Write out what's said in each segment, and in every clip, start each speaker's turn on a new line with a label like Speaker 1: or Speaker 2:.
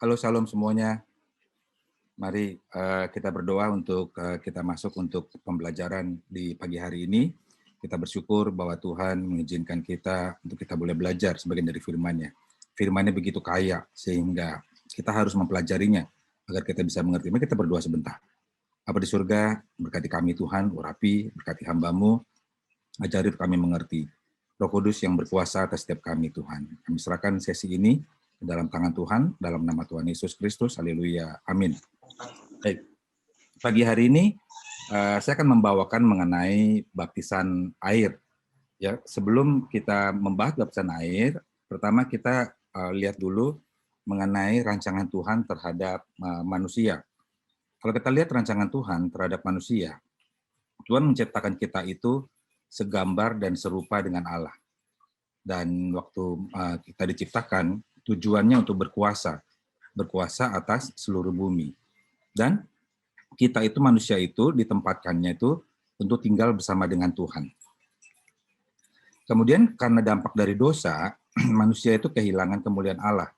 Speaker 1: Halo, salam semuanya. Mari kita berdoa untuk kita masuk untuk pembelajaran di pagi hari ini. Kita bersyukur bahwa Tuhan mengizinkan kita untuk kita boleh belajar sebagian dari firman-Nya. Firman-Nya begitu kaya sehingga kita harus mempelajarinya agar kita bisa mengerti. Mari kita berdoa sebentar. Bapa di surga, berkati kami Tuhan, urapi, berkati hamba-Mu, ajari kami mengerti. Roh Kudus yang berkuasa atas setiap kami Tuhan. Kami serahkan sesi ini ke dalam tangan Tuhan, dalam nama Tuhan Yesus Kristus. Haleluya. Amin. Baik, pagi hari ini saya akan membawakan mengenai baptisan air. Ya, sebelum kita membahas baptisan air, pertama kita lihat dulu mengenai rancangan Tuhan terhadap manusia. Kalau kita lihat rancangan Tuhan terhadap manusia, Tuhan menciptakan kita itu segambar dan serupa dengan Allah. Dan waktu kita diciptakan, tujuannya untuk berkuasa atas seluruh bumi. Dan kita itu manusia itu ditempatkannya itu untuk tinggal bersama dengan Tuhan. Kemudian karena dampak dari dosa, manusia itu kehilangan kemuliaan Allah.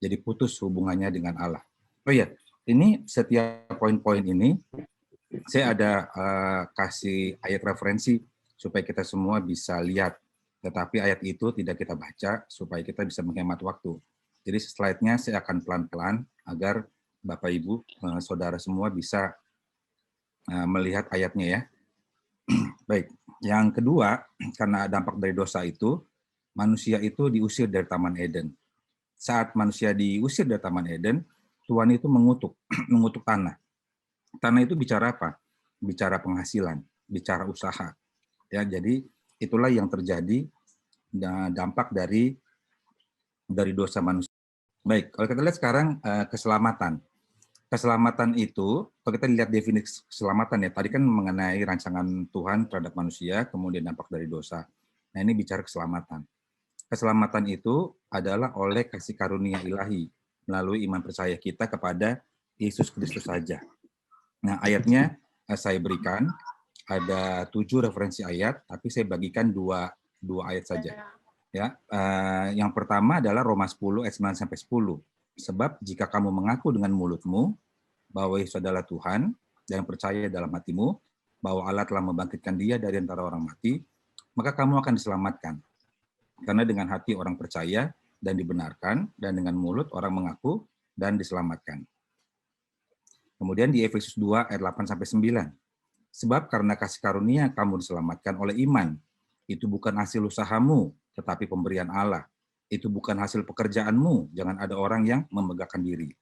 Speaker 1: Jadi putus hubungannya dengan Allah. Oh iya, ini setiap poin-poin ini saya ada kasih ayat referensi supaya kita semua bisa lihat. Tetapi ayat itu tidak kita baca supaya kita bisa menghemat waktu. Jadi slide-nya saya akan pelan-pelan agar Bapak, Ibu, Saudara semua bisa melihat ayatnya ya. Baik, yang kedua, karena dampak dari dosa itu, manusia itu diusir dari Taman Eden. Saat manusia diusir dari Taman Eden, Tuhan itu mengutuk, mengutuk tanah. Tanah itu bicara apa? Bicara penghasilan, bicara usaha. Ya, jadi itulah yang terjadi dampak dari dosa manusia. Baik, kalau kita lihat sekarang keselamatan. Keselamatan itu, kalau kita lihat definisi keselamatan ya, tadi kan mengenai rancangan Tuhan terhadap manusia, kemudian dampak dari dosa. Nah, ini bicara keselamatan. Keselamatan itu adalah oleh kasih karunia ilahi, melalui iman percaya kita kepada Yesus Kristus saja. Nah, ayatnya saya berikan, ada 7 referensi ayat, tapi saya bagikan dua ayat saja. Ya, yang pertama adalah Roma 10 ayat 9 sampai 10. Sebab jika kamu mengaku dengan mulutmu bahwa Yesus adalah Tuhan dan percaya dalam hatimu bahwa Allah telah membangkitkan Dia dari antara orang mati, maka kamu akan diselamatkan. Karena dengan hati orang percaya dan dibenarkan, dan dengan mulut orang mengaku dan diselamatkan. Kemudian di Efesus 2 ayat 8 sampai 9. Sebab karena kasih karunia kamu diselamatkan oleh iman. Itu bukan hasil usahamu, tetapi pemberian Allah. Itu bukan hasil pekerjaanmu, jangan ada orang yang memegahkan diri.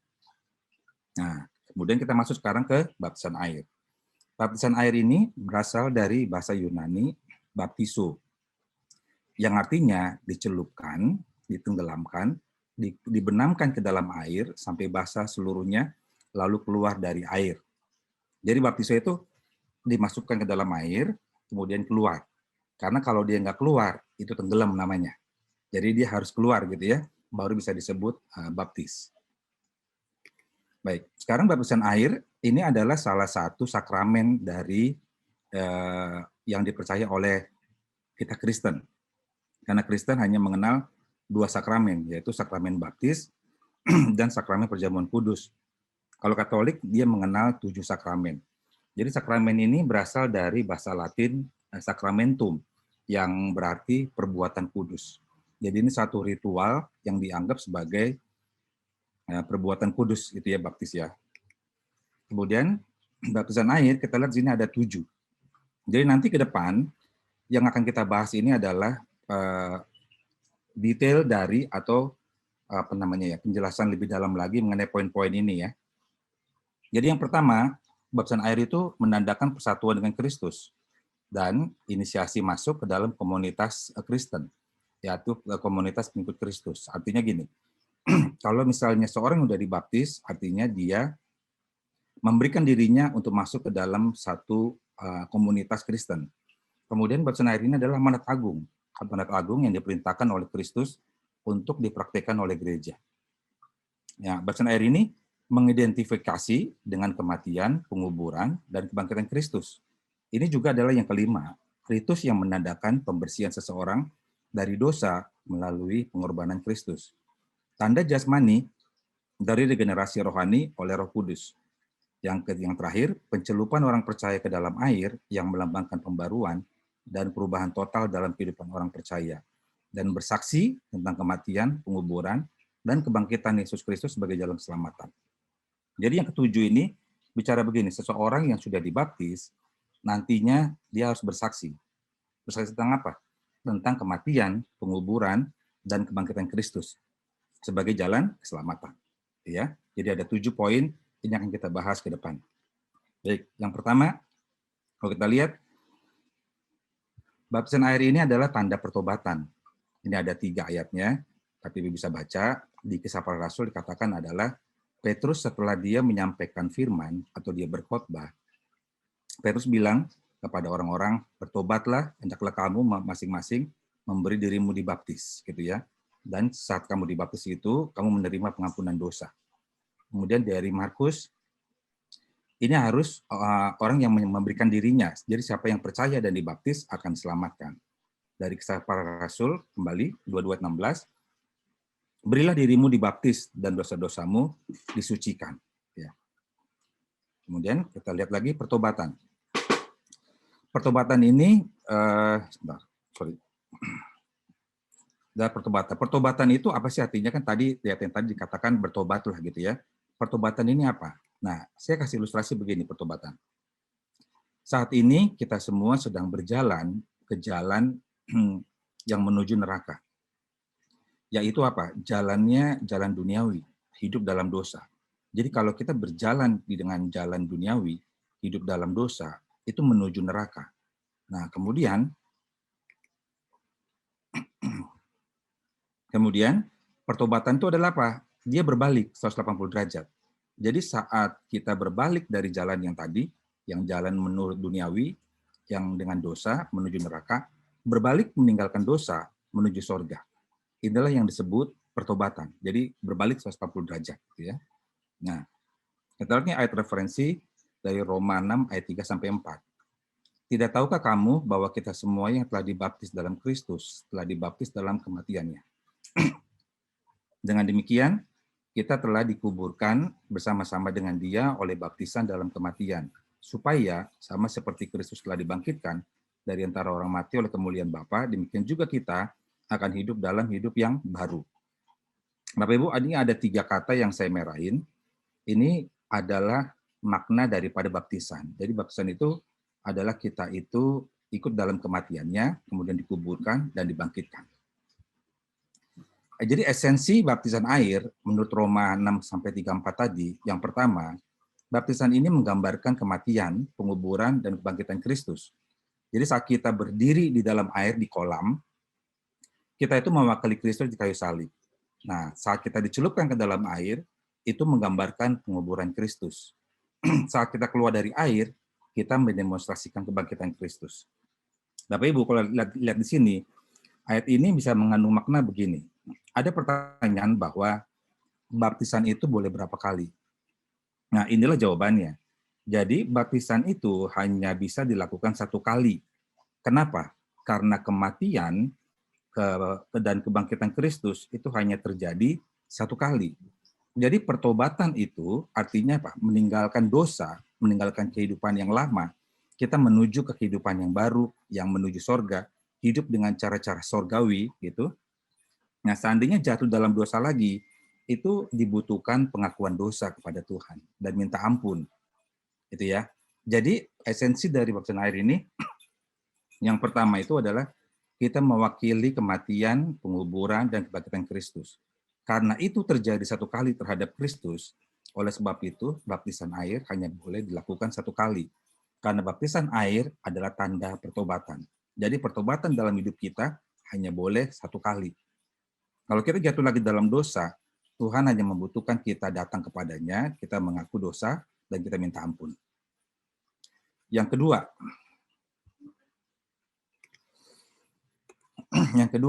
Speaker 1: Nah, kemudian kita masuk sekarang ke baptisan air. Baptisan air ini berasal dari bahasa Yunani baptiso, yang artinya dicelupkan, ditenggelamkan, dibenamkan ke dalam air sampai basah seluruhnya, lalu keluar dari air. Jadi baptiso itu dimasukkan ke dalam air, kemudian keluar. Karena kalau dia nggak keluar, itu tenggelam namanya. Jadi dia harus keluar gitu ya, baru bisa disebut baptis. Baik, sekarang baptisan air ini adalah salah satu sakramen dari yang dipercaya oleh kita Kristen. Karena Kristen hanya mengenal 2 sakramen, yaitu sakramen baptis dan sakramen perjamuan kudus. Kalau Katolik, dia mengenal 7 sakramen. Jadi sakramen ini berasal dari bahasa Latin sacramentum, yang berarti perbuatan kudus. Jadi ini satu ritual yang dianggap sebagai perbuatan kudus, itu ya baptis ya. Kemudian baptisan air, kita lihat di sini ada 7. Jadi nanti ke depan, yang akan kita bahas ini adalah detail dari atau apa namanya ya, penjelasan lebih dalam lagi mengenai poin-poin ini ya. Jadi yang pertama, baptisan air itu menandakan persatuan dengan Kristus dan inisiasi masuk ke dalam komunitas Kristen, yaitu komunitas pengikut Kristus. Artinya gini, kalau misalnya seorang yang sudah dibaptis, artinya dia memberikan dirinya untuk masuk ke dalam satu komunitas Kristen. Kemudian baptisan air ini adalah amanat agung yang diperintahkan oleh Kristus untuk dipraktikkan oleh gereja. Ya, baptisan air ini mengidentifikasi dengan kematian, penguburan, dan kebangkitan Kristus. Ini juga adalah yang kelima, ritus yang menandakan pembersihan seseorang dari dosa melalui pengorbanan Kristus. Tanda jasmani dari regenerasi rohani oleh Roh Kudus. Yang terakhir, pencelupan orang percaya ke dalam air yang melambangkan pembaruan dan perubahan total dalam kehidupan orang percaya, dan bersaksi tentang kematian, penguburan, dan kebangkitan Yesus Kristus sebagai jalan keselamatan. Jadi yang ketujuh ini bicara begini, seseorang yang sudah dibaptis, nantinya dia harus bersaksi. Bersaksi tentang apa? Tentang kematian, penguburan, dan kebangkitan Kristus sebagai jalan keselamatan. Ya, jadi ada 7 poin ini akan kita bahas ke depan. Baik, yang pertama, kalau kita lihat, baptisan air ini adalah tanda pertobatan. Ini ada 3 ayatnya, tapi bisa baca. Di Kisah Para Rasul dikatakan adalah Petrus setelah dia menyampaikan firman atau dia berkhotbah, Petrus bilang kepada orang-orang, bertobatlah, hendaklah kamu masing-masing memberi dirimu dibaptis, gitu ya. Dan saat kamu dibaptis itu, kamu menerima pengampunan dosa. Kemudian dari Markus, ini harus orang yang memberikan dirinya. Jadi siapa yang percaya dan dibaptis akan diselamatkan. Dari Kisah Para Rasul, kembali, 22:16, berilah dirimu dibaptis dan dosa-dosamu disucikan. Ya. Kemudian kita lihat lagi pertobatan. Pertobatan ini, Pertobatan itu apa sih artinya? Kan tadi lihat yang tadi dikatakan bertobatlah gitu ya. Pertobatan ini apa? Nah, saya kasih ilustrasi begini pertobatan. Saat ini kita semua sedang berjalan ke jalan yang menuju neraka. Yaitu apa? Jalannya jalan duniawi, hidup dalam dosa. Jadi kalau kita berjalan dengan jalan duniawi, hidup dalam dosa, itu menuju neraka. Nah, kemudian pertobatan itu adalah apa? Dia berbalik 180 derajat. Jadi saat kita berbalik dari jalan yang tadi, yang jalan menurut duniawi, yang dengan dosa menuju neraka, berbalik meninggalkan dosa menuju sorga. Inilah yang disebut pertobatan. Jadi berbalik 180 derajat. Gitu ya. Nah, kita lihat ayat referensi dari Roma 6 ayat 3 sampai 4. Tidak tahukah kamu bahwa kita semua yang telah dibaptis dalam Kristus telah dibaptis dalam kematiannya? Dengan demikian, kita telah dikuburkan bersama-sama dengan Dia oleh baptisan dalam kematian, supaya sama seperti Kristus telah dibangkitkan dari antara orang mati oleh kemuliaan Bapa, demikian juga kita akan hidup dalam hidup yang baru. Bapak Ibu, ini ada 3 kata yang saya merahin. Ini adalah makna daripada baptisan. Jadi baptisan itu adalah kita itu ikut dalam kematiannya, kemudian dikuburkan dan dibangkitkan. Jadi esensi baptisan air menurut Roma 6-34 tadi, yang pertama, baptisan ini menggambarkan kematian, penguburan, dan kebangkitan Kristus. Jadi saat kita berdiri di dalam air di kolam, kita itu mewakili Kristus di kayu salib. Nah, saat kita dicelupkan ke dalam air, itu menggambarkan penguburan Kristus. Saat kita keluar dari air, kita mendemonstrasikan kebangkitan Kristus. Bapak Ibu, kalau lihat di sini, ayat ini bisa mengandung makna begini. Ada pertanyaan bahwa baptisan itu boleh berapa kali? Nah, inilah jawabannya. Jadi, baptisan itu hanya bisa dilakukan 1 kali. Kenapa? Karena kematian dan kebangkitan Kristus itu hanya terjadi 1 kali. Jadi, pertobatan itu artinya apa? Meninggalkan dosa, meninggalkan kehidupan yang lama, kita menuju ke kehidupan yang baru, yang menuju sorga, hidup dengan cara-cara sorgawi, gitu. Nah, seandainya jatuh dalam dosa lagi, itu dibutuhkan pengakuan dosa kepada Tuhan dan minta ampun. Itu ya. Jadi, esensi dari baptisan air ini, yang pertama itu adalah kita mewakili kematian, penguburan, dan kebangkitan Kristus. Karena itu terjadi 1 kali terhadap Kristus, oleh sebab itu, baptisan air hanya boleh dilakukan 1 kali. Karena baptisan air adalah tanda pertobatan. Jadi pertobatan dalam hidup kita hanya boleh 1 kali. Kalau kita jatuh lagi dalam dosa, Tuhan hanya membutuhkan kita datang kepadanya, kita mengaku dosa, dan kita minta ampun. Yang kedua,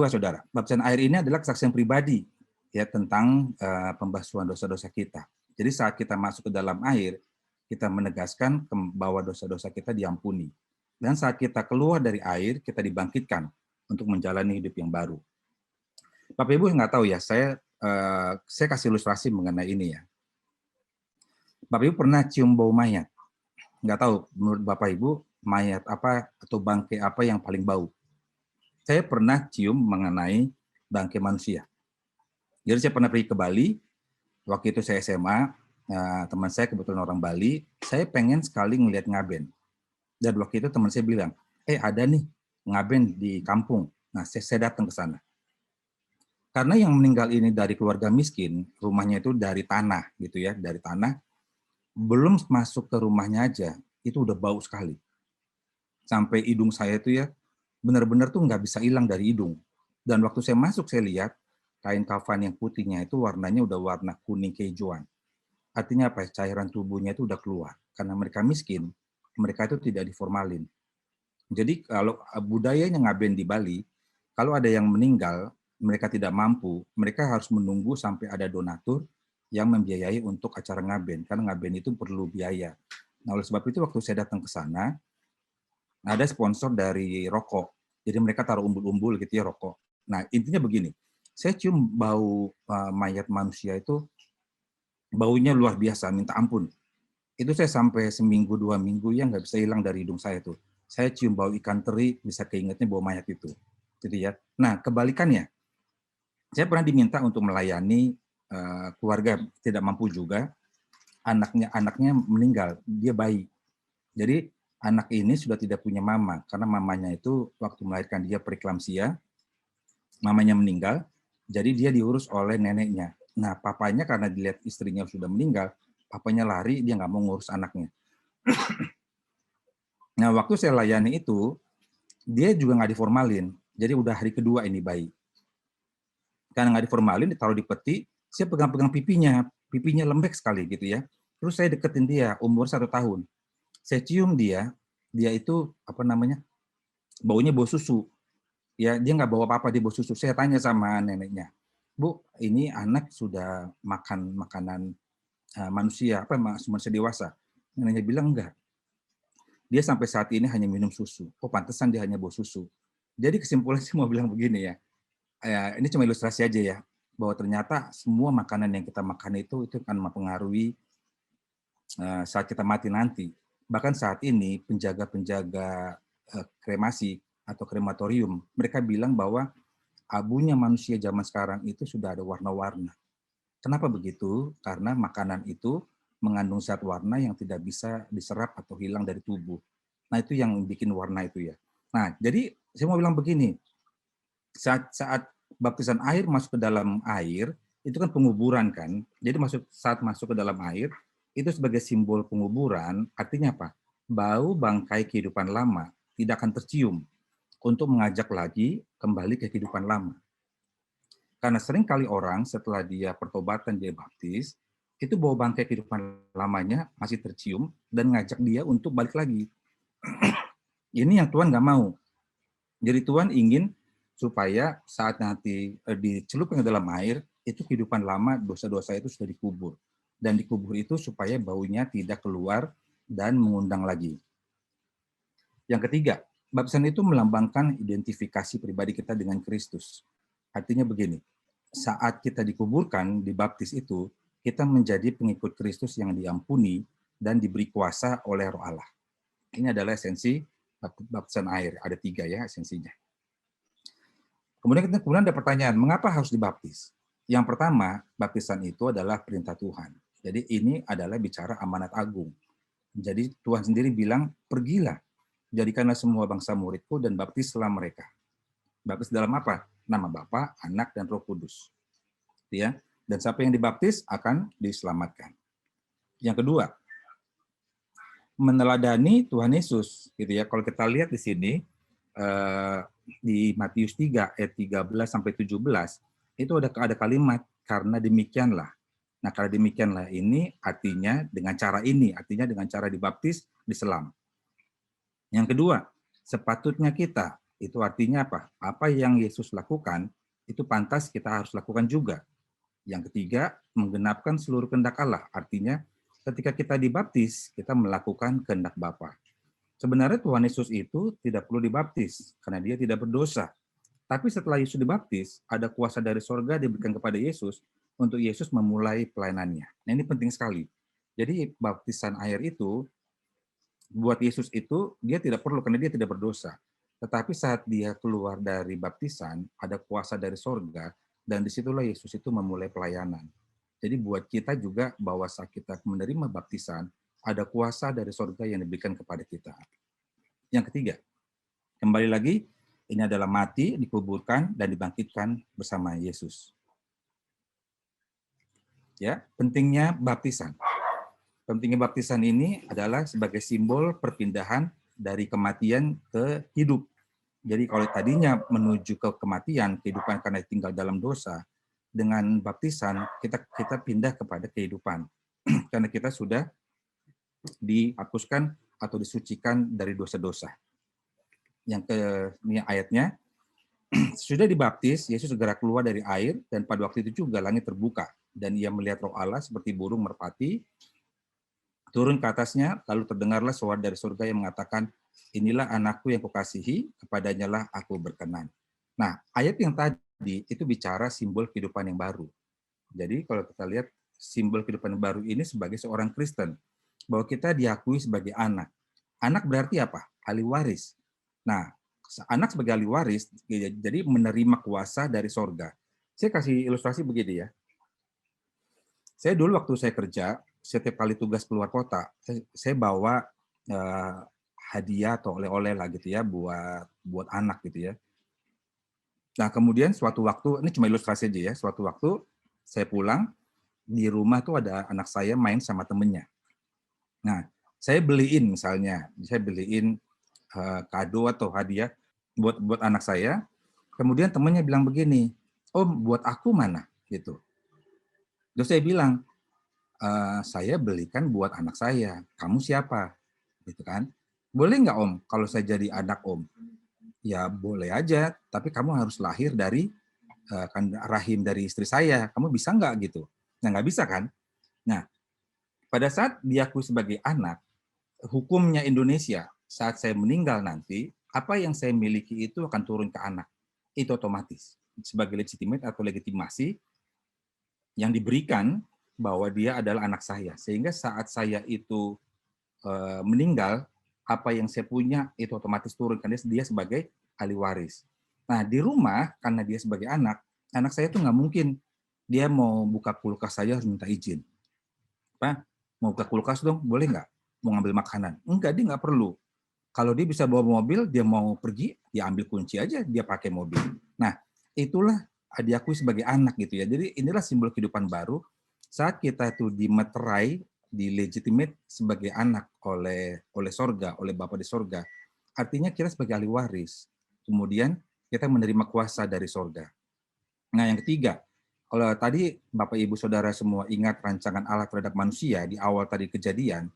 Speaker 1: saudara, baptisan air ini adalah kesaksian pribadi ya tentang pembasuhan dosa-dosa kita. Jadi saat kita masuk ke dalam air, kita menegaskan bahwa dosa-dosa kita diampuni. Dan saat kita keluar dari air, kita dibangkitkan untuk menjalani hidup yang baru. Bapak Ibu nggak tahu ya, saya saya kasih ilustrasi mengenai ini ya. Bapak Ibu pernah cium bau mayat? Nggak tahu, menurut Bapak Ibu, mayat apa atau bangkai apa yang paling bau? Saya pernah cium mengenai bangkai manusia. Jadi saya pernah pergi ke Bali, waktu itu saya SMA, teman saya kebetulan orang Bali, saya pengen sekali ngelihat ngaben. Dan waktu itu teman saya bilang, ada nih ngaben di kampung. Nah, saya datang ke sana. Karena yang meninggal ini dari keluarga miskin, rumahnya itu dari tanah gitu ya, dari tanah. Belum masuk ke rumahnya aja, itu udah bau sekali. Sampai hidung saya itu ya, benar-benar tuh nggak bisa hilang dari hidung. Dan waktu saya masuk, saya lihat kain kafan yang putihnya itu warnanya udah warna kuning kehijuan. Artinya apa? Cairan tubuhnya itu udah keluar. Karena mereka miskin, mereka itu tidak diformalin. Jadi kalau budayanya ngaben di Bali, kalau ada yang meninggal, mereka tidak mampu, mereka harus menunggu sampai ada donatur yang membiayai untuk acara ngaben, karena ngaben itu perlu biaya. Nah, oleh sebab itu waktu saya datang ke sana, ada sponsor dari rokok. Jadi mereka taruh umbul-umbul gitu ya rokok. Nah, intinya begini, saya cium bau mayat manusia itu, baunya luar biasa, minta ampun. Itu saya sampai seminggu, 2 minggu ya nggak bisa hilang dari hidung saya tuh. Saya cium bau ikan teri, bisa keingetnya bau mayat itu. Gitu ya. Nah, kebalikannya, saya pernah diminta untuk melayani keluarga tidak mampu juga, anaknya meninggal, dia bayi. Jadi anak ini sudah tidak punya mama, karena mamanya itu waktu melahirkan dia preeklamsia, mamanya meninggal, jadi dia diurus oleh neneknya. Nah, papanya karena dilihat istrinya sudah meninggal, papanya lari, dia nggak mau ngurus anaknya. Nah, waktu saya layani itu, dia juga nggak diformalin. Jadi udah hari kedua ini bayi. Karena nggak diformalin, ditaruh di peti, saya pegang-pegang pipinya lembek sekali gitu ya. Terus saya deketin dia, umur 1 tahun. Saya cium dia itu apa namanya, baunya bau susu. Ya, dia nggak bawa apa-apa, dia bau susu. Saya tanya sama neneknya, Bu, ini anak sudah makan makanan manusia, apa manusia dewasa? Neneknya bilang enggak. Dia sampai saat ini hanya minum susu. Oh, pantesan dia hanya bau susu. Jadi kesimpulan saya mau bilang begini ya, ini cuma ilustrasi aja ya, bahwa ternyata semua makanan yang kita makan itu akan mempengaruhi saat kita mati nanti. Bahkan saat ini penjaga-penjaga kremasi atau krematorium, mereka bilang bahwa abunya manusia zaman sekarang itu sudah ada warna-warna. Kenapa begitu? Karena makanan itu mengandung zat warna yang tidak bisa diserap atau hilang dari tubuh. Nah, itu yang bikin warna itu ya. Nah, jadi saya mau bilang begini, saat baptisan air masuk ke dalam air, itu kan penguburan kan. Jadi saat masuk ke dalam air, itu sebagai simbol penguburan, artinya apa? Bau bangkai kehidupan lama tidak akan tercium untuk mengajak lagi kembali ke kehidupan lama. Karena sering kali orang setelah dia pertobatan, dia baptis, itu bau bangkai kehidupan lamanya masih tercium dan ngajak dia untuk balik lagi. Ini yang Tuhan nggak mau. Jadi Tuhan ingin supaya saat nanti dicelupkan ke dalam air, itu kehidupan lama, dosa-dosa itu sudah dikubur. Dan dikubur itu supaya baunya tidak keluar dan mengundang lagi. Yang ketiga, baptisan itu melambangkan identifikasi pribadi kita dengan Kristus. Artinya begini, saat kita dikuburkan, dibaptis itu, kita menjadi pengikut Kristus yang diampuni dan diberi kuasa oleh Roh Allah. Ini adalah esensi baptisan air. Ada 3 ya esensinya. Kemudian ada pertanyaan, mengapa harus dibaptis? Yang pertama, baptisan itu adalah perintah Tuhan. Jadi ini adalah bicara amanat agung. Jadi Tuhan sendiri bilang, pergilah, jadikanlah semua bangsa muridku dan baptislah mereka. Baptis dalam apa? Nama Bapa, Anak, dan Roh Kudus. Ya. Dan siapa yang dibaptis akan diselamatkan. Yang kedua, meneladani Tuhan Yesus. Gitu ya. Kalau kita lihat di sini, di Matius 3 ayat 13 sampai 17 itu ada kalimat karena demikianlah. Nah, karena demikianlah ini artinya dengan cara ini, artinya dengan cara dibaptis, diselam. Yang kedua, sepatutnya kita, itu artinya apa? Apa yang Yesus lakukan itu pantas kita harus lakukan juga. Yang ketiga, menggenapkan seluruh kehendak Allah. Artinya ketika kita dibaptis, kita melakukan kehendak Bapa. Sebenarnya Tuhan Yesus itu tidak perlu dibaptis karena dia tidak berdosa. Tapi setelah Yesus dibaptis, ada kuasa dari sorga diberikan kepada Yesus untuk Yesus memulai pelayanannya. Nah, ini penting sekali. Jadi baptisan air itu buat Yesus itu dia tidak perlu karena dia tidak berdosa. Tetapi saat dia keluar dari baptisan, ada kuasa dari sorga, dan disitulah Yesus itu memulai pelayanan. Jadi buat kita juga bahwa saat kita menerima baptisan, ada kuasa dari sorga yang diberikan kepada kita. Yang ketiga, kembali lagi, ini adalah mati, dikuburkan, dan dibangkitkan bersama Yesus. Ya, pentingnya baptisan. Pentingnya baptisan ini adalah sebagai simbol perpindahan dari kematian ke hidup. Jadi kalau tadinya menuju ke kematian, kehidupan karena tinggal dalam dosa, dengan baptisan kita pindah kepada kehidupan. Karena kita sudah dihapuskan atau disucikan dari dosa-dosa. Yang ke ini ayatnya, sudah dibaptis, Yesus segera keluar dari air, dan pada waktu itu juga langit terbuka, dan ia melihat Roh Allah seperti burung merpati turun ke atasnya, lalu terdengarlah suara dari surga yang mengatakan, inilah anakku yang kukasihi, kepadanya lah aku berkenan. Nah, ayat yang tadi itu bicara simbol kehidupan yang baru. Jadi kalau kita lihat simbol kehidupan yang baru ini sebagai seorang Kristen, bahwa kita diakui sebagai anak. Anak berarti apa? Ahli waris. Nah, anak sebagai ahli waris, jadi menerima kuasa dari sorga. Saya kasih ilustrasi begini ya. Saya dulu waktu saya kerja, setiap kali tugas keluar kota, saya bawa hadiah atau oleh-oleh lah gitu ya buat anak gitu ya. Nah kemudian suatu waktu, ini cuma ilustrasi aja ya, suatu waktu saya pulang, di rumah tuh ada anak saya main sama temennya. Nah saya beliin misalnya, saya beliin kado atau hadiah buat anak saya, kemudian temennya bilang begini, Om buat aku mana? Gitu. Terus saya bilang, saya belikan buat anak saya. Kamu siapa? Gitu kan? Boleh nggak Om kalau saya jadi anak Om? Ya boleh aja, tapi kamu harus lahir dari kan rahim dari istri saya. Kamu bisa nggak gitu? Nah nggak bisa kan? Nah pada saat diakui sebagai anak, hukumnya Indonesia saat saya meninggal nanti, apa yang saya miliki itu akan turun ke anak. Itu otomatis sebagai legitimate atau legitimasi yang diberikan bahwa dia adalah anak saya. Sehingga saat saya itu meninggal, apa yang saya punya itu otomatis turun karena dia sebagai ahli waris. Nah di rumah karena dia sebagai anak saya tuh nggak mungkin dia mau buka kulkas saja harus minta izin. Pak, mau buka kulkas dong, boleh nggak? Mau ngambil makanan? Enggak, dia nggak perlu. Kalau dia bisa bawa mobil, dia mau pergi, dia ambil kunci aja, dia pakai mobil. Nah, itulah diakui sebagai anak gitu ya. Jadi inilah simbol kehidupan baru saat kita itu dimeterai, dilegitimate sebagai anak oleh sorga, oleh Bapa di sorga. Artinya kita sebagai ahli waris. Kemudian kita menerima kuasa dari sorga. Nah, yang ketiga, kalau tadi Bapak Ibu Saudara semua ingat rancangan Allah terhadap manusia di awal tadi kejadian,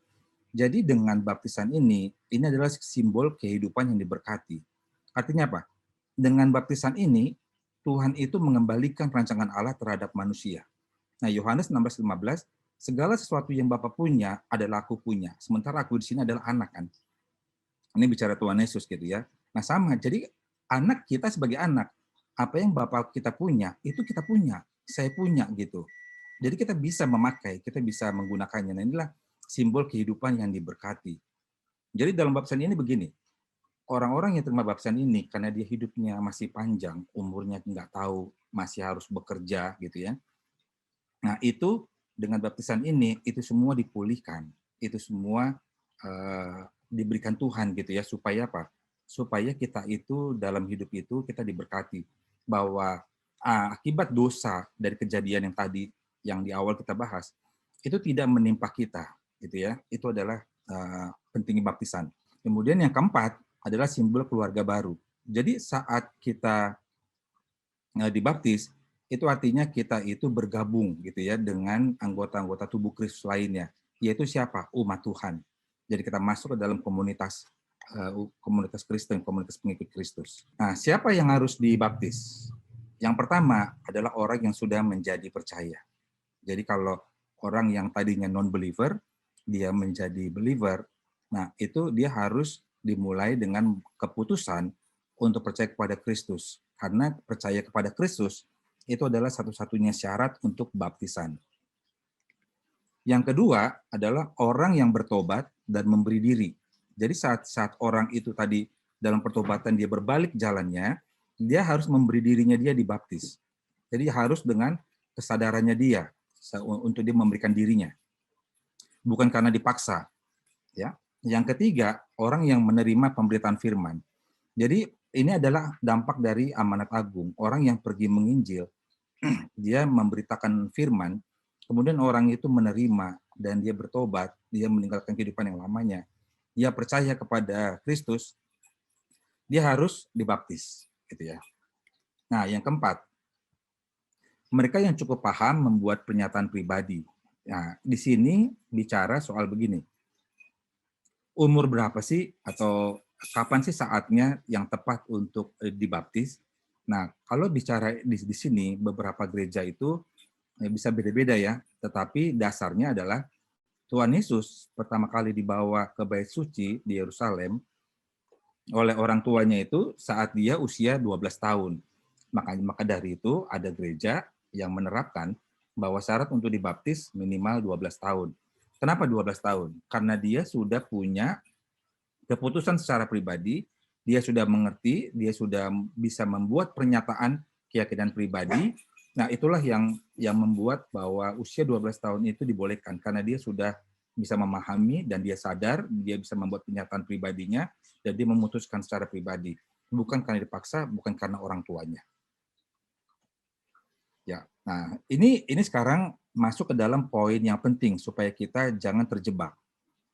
Speaker 1: jadi dengan baptisan ini adalah simbol kehidupan yang diberkati. Artinya apa? Dengan baptisan ini, Tuhan itu mengembalikan rancangan Allah terhadap manusia. Nah, Yohanes 16:15, segala sesuatu yang Bapa punya adalah aku punya. Sementara aku di sini adalah anak kan. Ini bicara Tuhan Yesus gitu ya. Nah, sama. Jadi anak kita sebagai anak, apa yang Bapak kita punya, itu kita punya. Saya punya gitu. Jadi kita bisa memakai, kita bisa menggunakannya. Nah, inilah simbol kehidupan yang diberkati. Jadi dalam baptisan ini begini, orang-orang yang terima baptisan ini karena dia hidupnya masih panjang, umurnya nggak tahu, masih harus bekerja gitu ya. Nah itu dengan baptisan ini itu semua dipulihkan, itu semua diberikan Tuhan gitu ya supaya apa? Supaya kita itu dalam hidup itu kita diberkati bahwa akibat dosa dari kejadian yang tadi yang di awal kita bahas itu tidak menimpa kita gitu ya. Itu adalah pentingnya baptisan. Kemudian yang keempat adalah simbol keluarga baru. Jadi saat kita dibaptis, itu artinya kita itu bergabung gitu ya dengan anggota-anggota tubuh Kristus lainnya, yaitu siapa? Umat Tuhan. Jadi kita masuk ke dalam komunitas Kristen, komunitas pengikut Kristus. Nah, siapa yang harus dibaptis? Yang pertama adalah orang yang sudah menjadi percaya. Jadi kalau orang yang tadinya non-believer, dia menjadi believer, nah itu dia harus dimulai dengan keputusan untuk percaya kepada Kristus. karena percaya kepada Kristus itu adalah satu-satunya syarat untuk baptisan. Yang kedua adalah orang yang bertobat dan memberi diri. Jadi saat orang itu tadi dalam pertobatan dia berbalik jalannya, dia harus memberi dirinya dia dibaptis. Jadi harus dengan kesadarannya dia untuk dia memberikan dirinya. Bukan karena dipaksa. Ya. Yang ketiga, orang yang menerima pemberitaan firman. Jadi ini adalah dampak dari amanat agung. Orang yang pergi menginjil, dia memberitakan firman, kemudian orang itu menerima dan dia bertobat, dia meninggalkan kehidupan yang lamanya, dia percaya kepada Kristus, dia harus dibaptis, gitu ya. Nah, yang keempat, mereka yang cukup paham membuat pernyataan pribadi. Nah, di sini bicara soal begini. Umur berapa sih atau kapan sih saatnya yang tepat untuk dibaptis? Nah, kalau bicara di sini beberapa gereja itu bisa beda-beda ya, tetapi dasarnya adalah Tuhan Yesus pertama kali dibawa ke Bait Suci di Yerusalem oleh orang tuanya itu saat dia usia 12 tahun. Maka dari itu ada gereja yang menerapkan bahwa syarat untuk dibaptis minimal 12 tahun. Kenapa 12 tahun? Karena dia sudah punya keputusan secara pribadi, dia sudah mengerti, dia sudah bisa membuat pernyataan keyakinan pribadi. Nah, itulah yang membuat bahwa usia 12 tahun itu dibolehkan karena dia sudah bisa memahami dan dia sadar, dia bisa membuat pernyataan pribadinya dan dia memutuskan secara pribadi, bukan karena dipaksa, bukan karena orang tuanya. Ya. Nah, ini sekarang masuk ke dalam poin yang penting supaya kita jangan terjebak.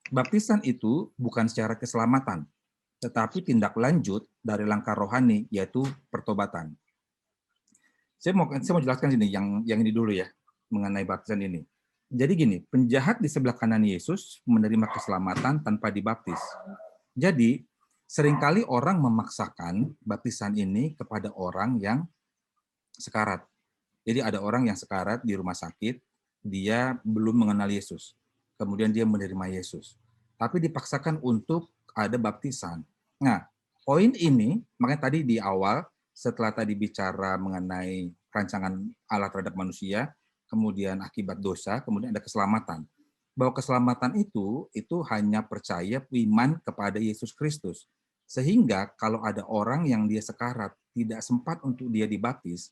Speaker 1: Baptisan itu bukan secara keselamatan, tetapi tindak lanjut dari langkah rohani, yaitu pertobatan. Saya mau jelaskan sini yang ini dulu ya, mengenai baptisan ini. Jadi gini, penjahat di sebelah kanan Yesus menerima keselamatan tanpa dibaptis. Jadi, seringkali orang memaksakan baptisan ini kepada orang yang sekarat. Jadi ada orang yang sekarat di rumah sakit, dia belum mengenal Yesus. Kemudian dia menerima Yesus. Tapi dipaksakan untuk ada baptisan. Nah, poin ini, makanya tadi di awal, setelah tadi bicara mengenai rancangan Allah terhadap manusia, kemudian akibat dosa, kemudian ada keselamatan. Bahwa keselamatan itu hanya percaya iman kepada Yesus Kristus. Sehingga kalau ada orang yang dia sekarat, tidak sempat untuk dia dibaptis,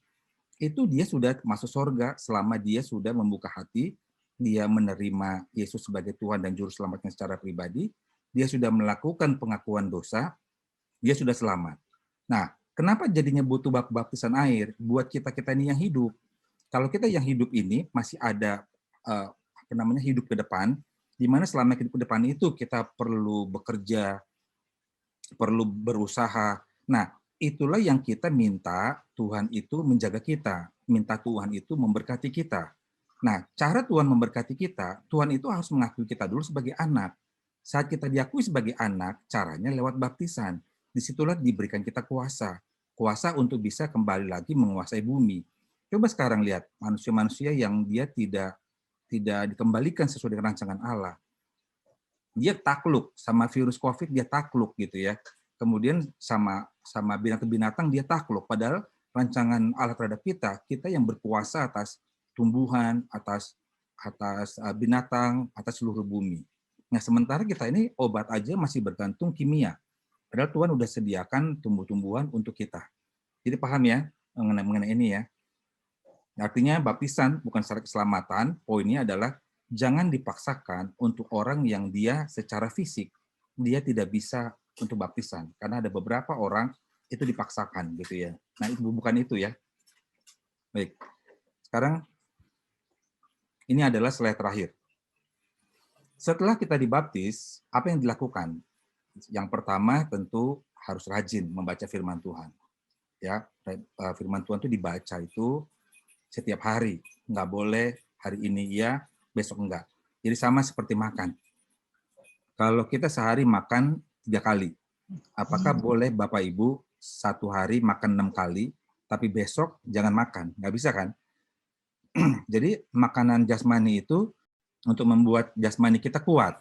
Speaker 1: itu dia sudah masuk surga selama dia sudah membuka hati, dia menerima Yesus sebagai Tuhan dan Juru Selamatnya secara pribadi, dia sudah melakukan pengakuan dosa, dia sudah selamat. Nah, kenapa jadinya butuh baptisan air? Buat kita-kita ini yang hidup. Kalau kita yang hidup ini masih ada hidup ke depan, di mana selama hidup ke depan itu kita perlu bekerja, perlu berusaha. Nah, itulah yang kita minta Tuhan itu menjaga kita, minta Tuhan itu memberkati kita. Nah, cara Tuhan memberkati kita, Tuhan itu harus mengakui kita dulu sebagai anak. Saat kita diakui sebagai anak, caranya lewat baptisan. Disitulah diberikan kita kuasa. Kuasa untuk bisa kembali lagi menguasai bumi. Coba sekarang lihat, manusia-manusia yang dia tidak dikembalikan sesuai dengan rancangan Allah. Dia takluk sama virus COVID, dia takluk gitu ya. Kemudian sama binatang-binatang dia takluk. Padahal rancangan Allah terhadap kita yang berkuasa atas tumbuhan, atas binatang, atas seluruh bumi. Nah, sementara kita ini obat aja masih bergantung kimia. Padahal Tuhan udah sediakan tumbuh-tumbuhan untuk kita. Jadi paham ya mengenai ini ya. Artinya baptisan bukan secara keselamatan, poinnya adalah jangan dipaksakan untuk orang yang dia secara fisik dia tidak bisa untuk baptisan, karena ada beberapa orang itu dipaksakan gitu ya. Nah, itu bukan itu ya. Baik. Sekarang ini adalah slide terakhir. Setelah kita dibaptis, apa yang dilakukan? Yang pertama tentu harus rajin membaca firman Tuhan. Ya, firman Tuhan itu dibaca itu setiap hari. Nggak boleh hari ini iya, besok enggak. Jadi sama seperti makan. Kalau kita sehari makan 3 kali, apakah boleh Bapak Ibu satu hari makan 6 kali, tapi besok jangan makan? Nggak bisa kan? Jadi makanan jasmani itu untuk membuat jasmani kita kuat.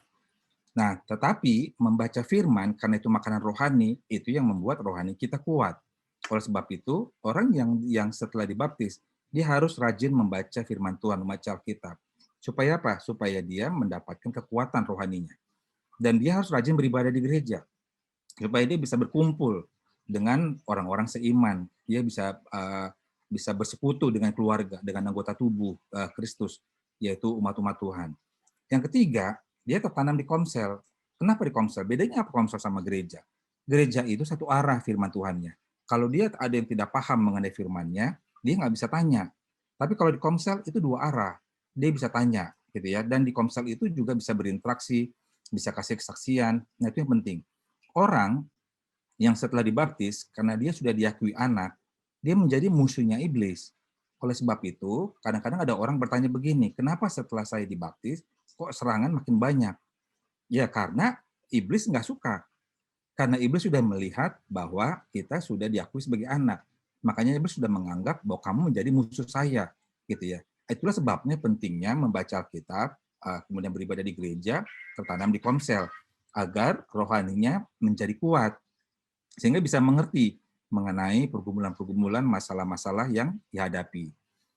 Speaker 1: Nah, tetapi membaca firman, karena itu makanan rohani, itu yang membuat rohani kita kuat. Oleh sebab itu, orang yang setelah dibaptis, dia harus rajin membaca firman Tuhan, membaca Alkitab. Supaya apa? Supaya dia mendapatkan kekuatan rohaninya. Dan dia harus rajin beribadah di gereja. Supaya dia bisa berkumpul dengan orang-orang seiman. Dia bisa bersekutu dengan keluarga, dengan anggota tubuh Kristus, yaitu umat-umat Tuhan. Yang ketiga, dia tertanam di komsel. Kenapa di komsel? Bedanya apa komsel sama gereja? Gereja itu satu arah firman Tuhannya. Kalau dia ada yang tidak paham mengenai firman-Nya, dia nggak bisa tanya. Tapi kalau di komsel itu dua arah, dia bisa tanya, gitu ya. Dan di komsel itu juga bisa berinteraksi, bisa kasih kesaksian. Nah itu yang penting. Orang yang setelah dibaptis, karena dia sudah diakui anak, dia menjadi musuhnya iblis. Oleh sebab itu, kadang-kadang ada orang bertanya begini, kenapa setelah saya dibaptis, kok serangan makin banyak? Ya karena iblis nggak suka. Karena iblis sudah melihat bahwa kita sudah diakui sebagai anak. Makanya iblis sudah menganggap bahwa kamu menjadi musuh saya. Gitu ya. Itulah sebabnya pentingnya membaca Alkitab, kemudian beribadah di gereja, tertanam di komsel, agar rohaninya menjadi kuat. Sehingga bisa mengerti mengenai pergumulan-pergumulan, masalah-masalah yang dihadapi.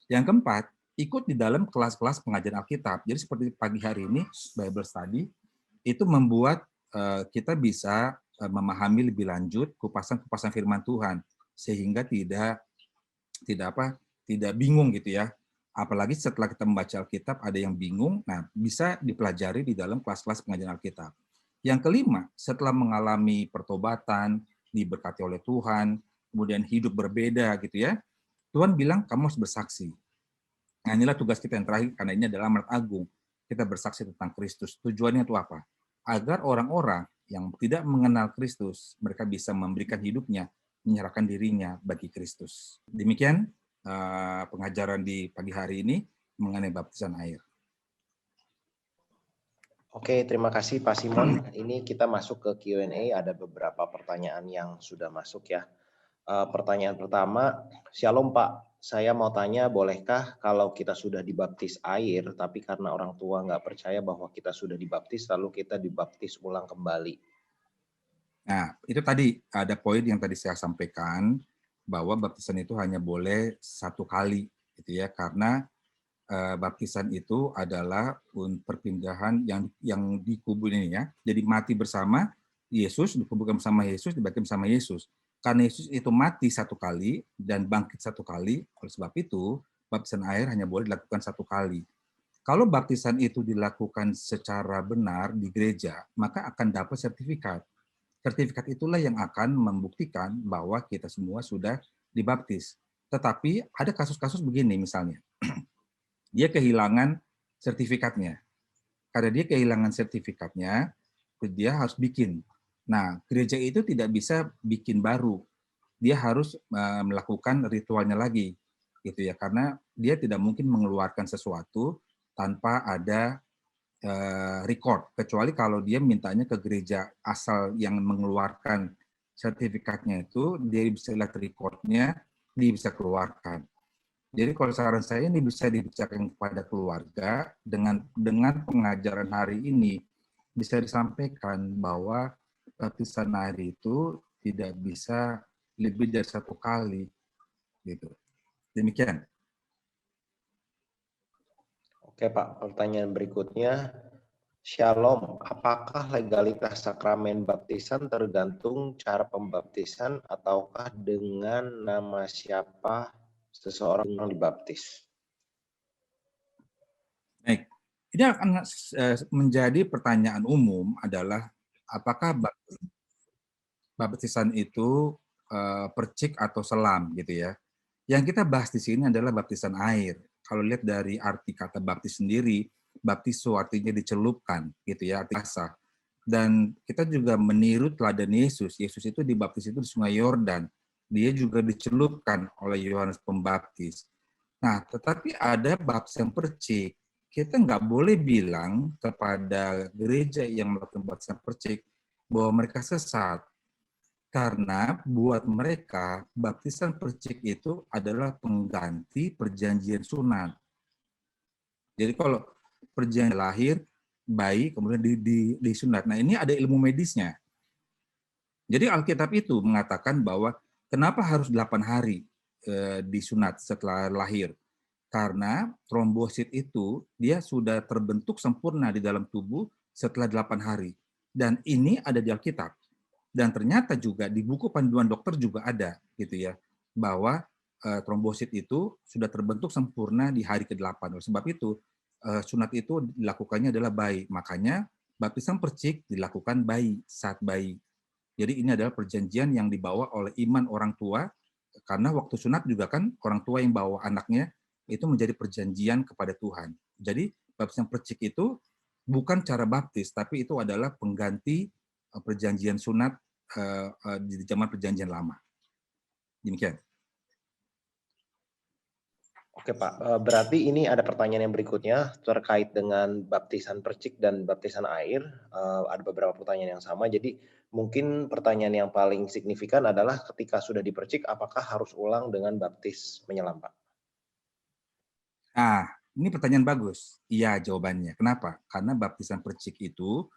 Speaker 1: Yang keempat, ikut di dalam kelas-kelas pengajaran Alkitab. Jadi seperti pagi hari ini, Bible Study, itu membuat kita bisa memahami lebih lanjut kupasan-kupasan firman Tuhan, sehingga tidak bingung gitu ya. Apalagi setelah kita membaca Alkitab ada yang bingung, nah bisa dipelajari di dalam kelas-kelas pengajaran Alkitab. Yang kelima, setelah mengalami pertobatan, diberkati oleh Tuhan, kemudian hidup berbeda gitu ya, Tuhan bilang kamu harus bersaksi. Nah inilah tugas kita yang terakhir, karena ini adalah amanat agung. Kita bersaksi tentang Kristus. Tujuannya itu apa? Agar orang-orang yang tidak mengenal Kristus, mereka bisa memberikan hidupnya, menyerahkan dirinya bagi Kristus. Demikian pengajaran di pagi hari ini mengenai baptisan air.
Speaker 2: Oke, terima kasih Pak Simon. Ini kita masuk ke Q&A, ada beberapa pertanyaan yang sudah masuk ya. Pertanyaan pertama, Shalom Pak, saya mau tanya bolehkah kalau kita sudah dibaptis air, tapi karena orang tua nggak percaya bahwa kita sudah dibaptis, lalu kita dibaptis ulang kembali?
Speaker 1: Nah, itu tadi ada poin yang tadi saya sampaikan, bahwa baptisan itu hanya boleh satu kali, gitu ya, karena baptisan itu adalah perpindahan yang dikubur ini ya. Jadi mati bersama Yesus, dikuburkan bersama Yesus, dibaptis bersama Yesus. Karena Yesus itu mati satu kali dan bangkit satu kali, oleh sebab itu baptisan air hanya boleh dilakukan satu kali. Kalau baptisan itu dilakukan secara benar di gereja, maka akan dapat sertifikat. Sertifikat itulah yang akan membuktikan bahwa kita semua sudah dibaptis. Tetapi ada kasus-kasus begini misalnya, dia kehilangan sertifikatnya. Karena dia kehilangan sertifikatnya, dia harus bikin. Nah, gereja itu tidak bisa bikin baru. Dia harus melakukan ritualnya lagi, gitu ya. Karena dia tidak mungkin mengeluarkan sesuatu tanpa ada record, kecuali kalau dia mintanya ke gereja asal yang mengeluarkan sertifikatnya itu, dia bisa lihat recordnya, dia bisa keluarkan. Jadi kalau saran saya ini bisa dibicarakan kepada keluarga dengan pengajaran hari ini bisa disampaikan bahwa baptisan air itu tidak bisa lebih dari satu kali, gitu. Demikian.
Speaker 2: Oke Pak, pertanyaan berikutnya, Shalom, apakah legalitas sakramen baptisan tergantung cara pembaptisan ataukah dengan nama siapa seseorang yang dibaptis?
Speaker 1: Baik, ini akan menjadi pertanyaan umum adalah apakah baptisan itu percik atau selam gitu ya. Yang kita bahas di sini adalah baptisan air. Kalau lihat dari arti kata baptis sendiri, baptiso artinya dicelupkan gitu ya, arti basah. Dan kita juga meniru teladan Yesus. Yesus itu dibaptis itu di Sungai Yordan. Dia juga dicelupkan oleh Yohanes Pembaptis. Nah, tetapi ada baptisan percik. Kita nggak boleh bilang kepada gereja yang melakukan baptisan percik bahwa mereka sesat. Karena buat mereka, baptisan percik itu adalah pengganti perjanjian sunat. Jadi kalau perjanjian lahir, bayi, kemudian disunat. Nah ini ada ilmu medisnya. Jadi Alkitab itu mengatakan bahwa Kenapa harus 8 hari disunat setelah lahir? Karena trombosit itu dia sudah terbentuk sempurna di dalam tubuh setelah 8 hari. Dan ini ada di Alkitab. Dan ternyata juga di buku panduan dokter juga ada gitu ya, bahwa trombosit itu sudah terbentuk sempurna di hari ke-8. Oleh sebab itu sunat itu dilakukannya adalah bayi. Makanya baptisan percik dilakukan bayi saat bayi. Jadi ini adalah perjanjian yang dibawa oleh iman orang tua, karena waktu sunat juga kan orang tua yang bawa anaknya, itu menjadi perjanjian kepada Tuhan. Jadi baptisan percik itu bukan cara baptis, tapi itu adalah pengganti perjanjian sunat di zaman perjanjian lama. Demikian.
Speaker 2: Oke Pak, berarti ini ada pertanyaan yang berikutnya terkait dengan baptisan percik dan baptisan air. Ada beberapa pertanyaan yang sama, jadi mungkin pertanyaan yang paling signifikan adalah ketika sudah dipercik, apakah harus ulang dengan baptis menyelam Pak?
Speaker 1: Nah, ini pertanyaan bagus. Iya jawabannya. Kenapa? Karena baptisan percik itu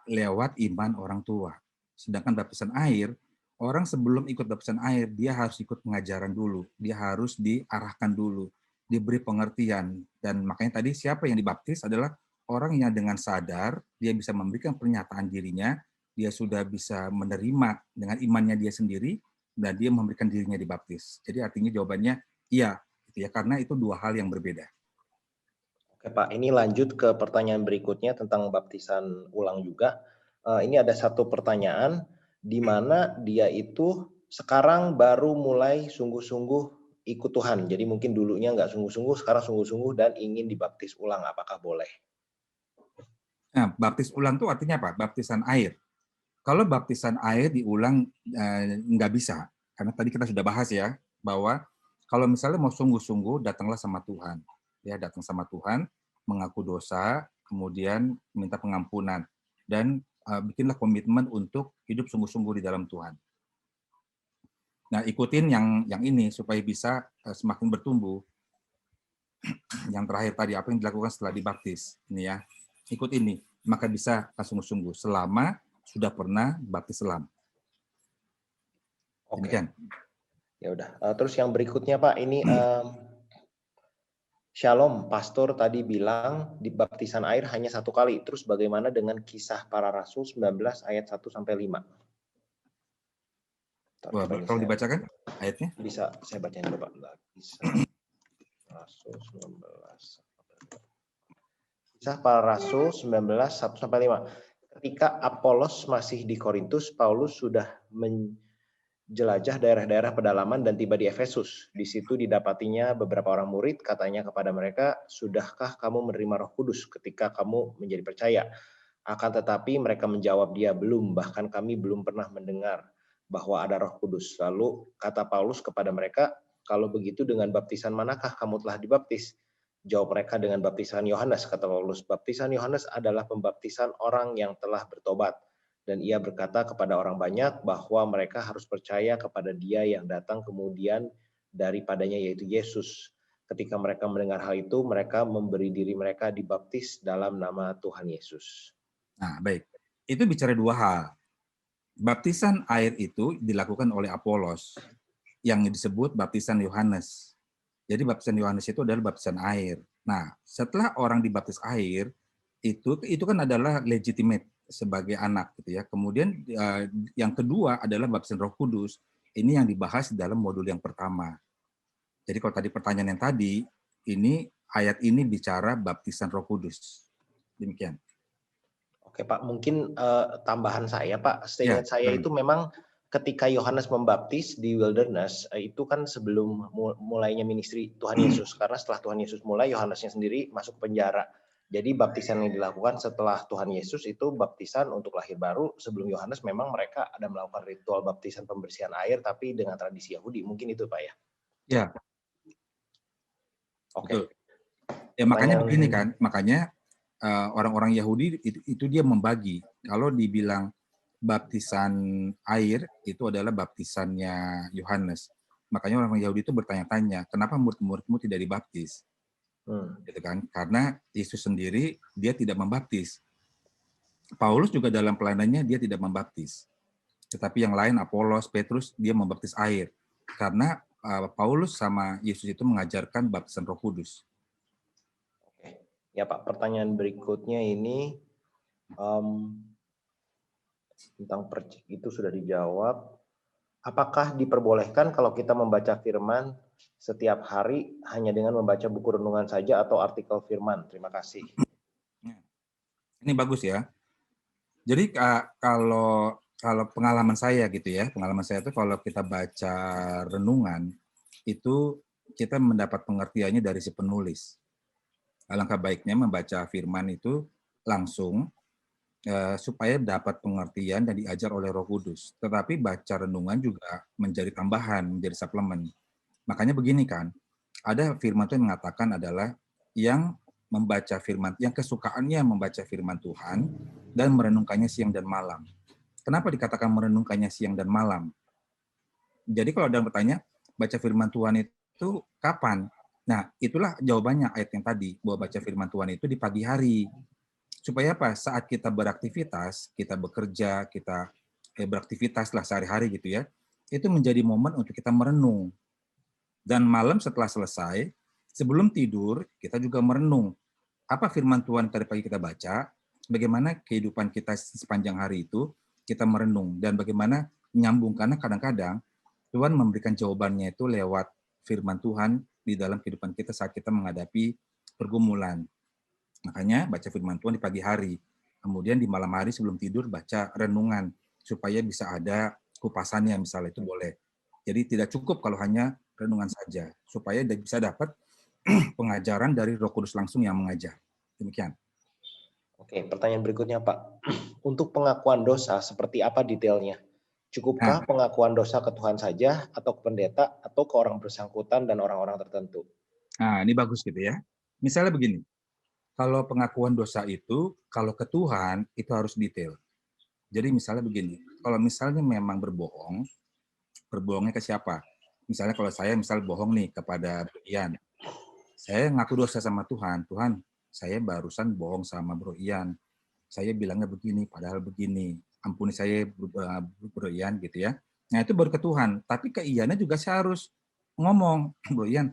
Speaker 1: lewat iman orang tua. Sedangkan baptisan air, orang sebelum ikut baptisan air, dia harus ikut pengajaran dulu. Dia harus diarahkan dulu, diberi pengertian. Dan makanya tadi siapa yang dibaptis adalah orang yang dengan sadar, dia bisa memberikan pernyataan dirinya, dia sudah bisa menerima dengan imannya dia sendiri, dan dia memberikan dirinya dibaptis. Jadi artinya jawabannya iya, gitu ya, karena itu dua hal yang berbeda.
Speaker 2: Oke Pak, ini lanjut ke pertanyaan berikutnya tentang baptisan ulang juga. Ini ada satu pertanyaan di mana dia itu sekarang baru mulai sungguh-sungguh ikut Tuhan. Jadi mungkin dulunya nggak sungguh-sungguh, sekarang sungguh-sungguh dan ingin dibaptis ulang. Apakah boleh?
Speaker 1: Nah, baptis ulang itu artinya apa? Baptisan air. Kalau baptisan air diulang nggak bisa, karena tadi kita sudah bahas ya, bahwa kalau misalnya mau sungguh-sungguh, datanglah sama Tuhan. Ya, datang sama Tuhan, mengaku dosa, kemudian minta pengampunan, dan bikinlah komitmen untuk hidup sungguh-sungguh di dalam Tuhan. Nah, ikutin yang ini supaya bisa semakin bertumbuh. Yang terakhir tadi, apa yang dilakukan setelah dibaptis. Ini ya, ikut ini, maka bisa sungguh-sungguh selama sudah pernah baptis selam.
Speaker 2: Oke.
Speaker 1: Demikian.
Speaker 2: Ya udah. Terus yang berikutnya Pak, ini Shalom, pastor tadi bilang di baptisan air hanya satu kali. Terus bagaimana dengan Kisah Para Rasul 19 ayat 1 sampai 5?
Speaker 1: Wah, kalau dibacakan ayatnya?
Speaker 2: Bisa saya bacain coba. Kisah Rasul 19. Kisah Para Rasul 19 1 sampai 5. Ketika Apolos masih di Korintus, Paulus sudah menjelajah daerah-daerah pedalaman dan tiba di Efesus. Di situ didapatinya beberapa orang murid, katanya kepada mereka, "Sudahkah kamu menerima Roh Kudus ketika kamu menjadi percaya?" Akan tetapi mereka menjawab dia, "Belum, bahkan kami belum pernah mendengar bahwa ada Roh Kudus." Lalu kata Paulus kepada mereka, "Kalau begitu dengan baptisan manakah kamu telah dibaptis?" Jawab mereka, "Dengan baptisan Yohanes." Kata Paulus, "Baptisan Yohanes adalah pembaptisan orang yang telah bertobat." Dan ia berkata kepada orang banyak bahwa mereka harus percaya kepada Dia yang datang kemudian daripadanya, yaitu Yesus. Ketika mereka mendengar hal itu, mereka memberi diri mereka dibaptis dalam nama Tuhan Yesus.
Speaker 1: Nah, baik. Itu bicara dua hal. Baptisan air itu dilakukan oleh Apolos yang disebut baptisan Yohanes. Jadi baptisan Yohanes itu adalah baptisan air. Nah, setelah orang dibaptis air, itu kan adalah legitimate sebagai anak gitu ya. Kemudian yang kedua adalah baptisan Roh Kudus. Ini yang dibahas dalam modul yang pertama. Jadi kalau tadi pertanyaan yang tadi, ini ayat ini bicara baptisan Roh Kudus. Demikian.
Speaker 2: Oke Pak, mungkin tambahan saya Pak,
Speaker 1: Ya,
Speaker 2: seingat saya itu memang ketika Yohanes membaptis di wilderness, itu kan sebelum mulainya ministry Tuhan Yesus. Karena setelah Tuhan Yesus mulai, Yohanesnya sendiri masuk penjara. Jadi baptisan yang dilakukan setelah Tuhan Yesus itu baptisan untuk lahir baru. Sebelum Yohanes memang mereka ada melakukan ritual baptisan pembersihan air, tapi dengan tradisi Yahudi. Mungkin itu Pak ya?
Speaker 1: Ya.
Speaker 2: Oke.
Speaker 1: Betul. Ya makanya begini kan, makanya orang-orang Yahudi itu dia membagi. Kalau dibilang baptisan air itu adalah baptisannya Yohanes. Makanya orang Yahudi itu bertanya-tanya, kenapa murid-muridmu tidak dibaptis? Gitu kan? Karena Yesus sendiri dia tidak membaptis. Paulus juga dalam pelayanannya dia tidak membaptis. Tetapi yang lain, Apolos, Petrus, dia membaptis air. Karena Paulus sama Yesus itu mengajarkan baptisan Roh Kudus.
Speaker 2: Oke. Ya Pak, pertanyaan berikutnya ini tentang percik itu sudah dijawab. Apakah diperbolehkan kalau kita membaca firman setiap hari hanya dengan membaca buku renungan saja atau artikel firman? Terima kasih.
Speaker 1: Ini bagus ya. Jadi kalau pengalaman saya gitu ya, pengalaman saya itu kalau kita baca renungan itu kita mendapat pengertiannya dari si penulis. Alangkah baiknya membaca firman itu langsung supaya dapat pengertian dan diajar oleh Roh Kudus. Tetapi baca renungan juga menjadi tambahan, menjadi suplemen. Makanya begini kan, ada firman Tuhan yang mengatakan adalah yang membaca firman, yang kesukaannya membaca firman Tuhan dan merenungkannya siang dan malam. Kenapa dikatakan merenungkannya siang dan malam? Jadi kalau ada yang bertanya, baca firman Tuhan itu kapan? Nah, itulah jawabannya ayat yang tadi, bahwa baca firman Tuhan itu di pagi hari. Supaya apa? Saat kita beraktivitas, kita bekerja, kita beraktivitas lah sehari-hari gitu ya, itu menjadi momen untuk kita merenung. Dan malam setelah selesai, sebelum tidur, kita juga merenung. Apa firman Tuhan tadi pagi kita baca, bagaimana kehidupan kita sepanjang hari itu, kita merenung. Dan bagaimana nyambung, karena kadang-kadang Tuhan memberikan jawabannya itu lewat firman Tuhan di dalam kehidupan kita saat kita menghadapi pergumulan. Makanya baca firman Tuhan di pagi hari. Kemudian di malam hari sebelum tidur baca renungan supaya bisa ada kupasannya misalnya itu boleh. Jadi tidak cukup kalau hanya renungan saja supaya bisa dapat pengajaran dari Roh Kudus langsung yang mengajar. Demikian.
Speaker 2: Oke, pertanyaan berikutnya Pak. Untuk pengakuan dosa seperti apa detailnya? Cukupkah pengakuan dosa ke Tuhan saja atau ke pendeta atau ke orang bersangkutan dan orang-orang tertentu?
Speaker 1: Nah, ini bagus gitu ya. Misalnya begini, kalau pengakuan dosa itu, kalau ke Tuhan, itu harus detail. Jadi misalnya begini, kalau misalnya memang berbohongnya ke siapa? Misalnya kalau saya bohong nih kepada Bro Ian, saya ngaku dosa sama Tuhan, Tuhan, saya barusan bohong sama Bro Ian, saya bilangnya begini, padahal begini, ampuni saya Bro Ian gitu ya. Nah itu baru ke Tuhan, tapi ke Iannya juga saya harus ngomong, Bro Ian,